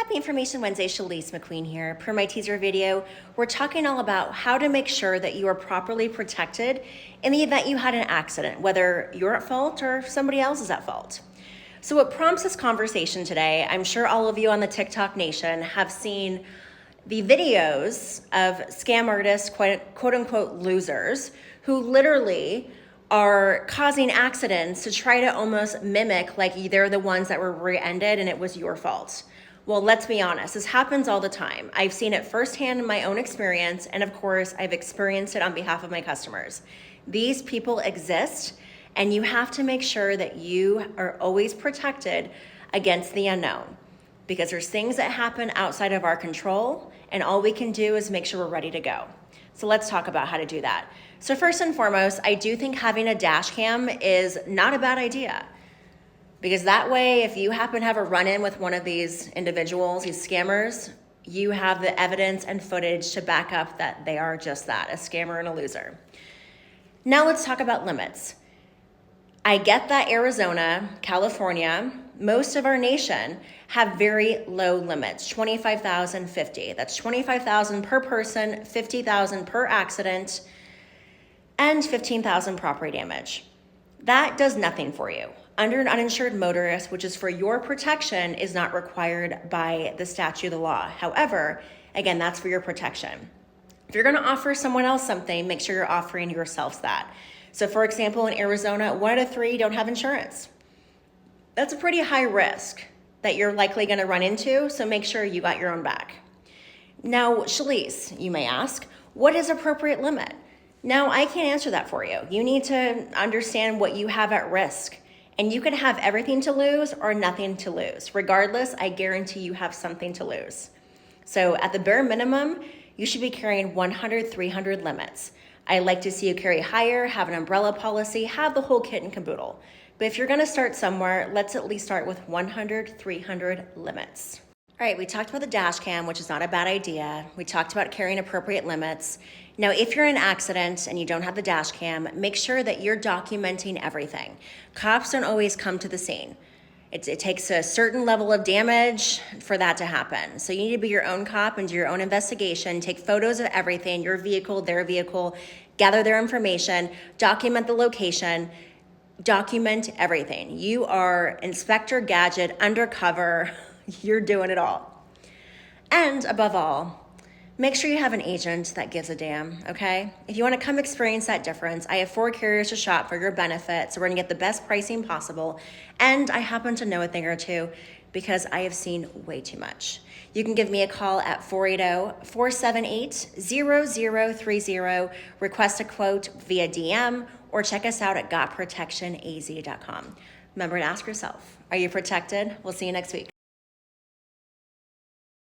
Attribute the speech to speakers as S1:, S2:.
S1: Happy Information Wednesday, Shalise McQueen here. Per my teaser video, we're talking all about how to make sure that you are properly protected in the event you had an accident, whether you're at fault or somebody else is at fault. So what prompts this conversation today, I'm sure all of you on the TikTok Nation have seen the videos of scam artists, quote unquote losers, who literally are causing accidents to try to almost mimic like they're the ones that were rear-ended and it was your fault. Well, let's be honest, this happens all the time. I've seen it firsthand in my own experience, and of course, I've experienced it on behalf of my customers. These people exist, and you have to make sure that you are always protected against the unknown, because there's things that happen outside of our control, and all we can do is make sure we're ready to go. So let's talk about how to do that. So first and foremost, I do think having a dash cam is not a bad idea. Because that way, if you happen to have a run-in with one of these individuals, these scammers, you have the evidence and footage to back up that they are just that, a scammer and a loser. Now let's talk about limits. I get that Arizona, California, most of our nation have very low limits, 25,000, 50. That's 25,000 per person, 50,000 per accident, and 15,000 property damage. That does nothing for you. Under an uninsured motorist, which is for your protection, is not required by the statute of the law. However, again, that's for your protection. If you're gonna offer someone else something, make sure you're offering yourselves that. So for example, in Arizona, 1 out of 3 don't have insurance. That's a pretty high risk that you're likely gonna run into, so make sure you got your own back. Now, Shalise, you may ask, what is appropriate limit? Now, I can't answer that for you. You need to understand what you have at risk. And you can have everything to lose or nothing to lose. Regardless, I guarantee you have something to lose. So at the bare minimum, you should be carrying 100, 300 limits. I like to see you carry higher, have an umbrella policy, have the whole kit and caboodle. But if you're gonna start somewhere, let's at least start with 100, 300 limits. All right, we talked about the dash cam, which is not a bad idea. We talked about carrying appropriate limits. Now, if you're in an accident and you don't have the dash cam, make sure that you're documenting everything. Cops don't always come to the scene. It takes a certain level of damage for that to happen. So you need to be your own cop and do your own investigation, take photos of everything, your vehicle, their vehicle, gather their information, document the location, document everything. You are Inspector Gadget, undercover, you're doing it all. And above all, make sure you have an agent that gives a damn, okay? If you wanna come experience that difference, I have 4 carriers to shop for your benefit, so we're gonna get the best pricing possible. And I happen to know a thing or two because I have seen way too much. You can give me a call at 480-478-0030, request a quote via DM, or check us out at gotprotectionaz.com. Remember to ask yourself, are you protected? We'll see you next week.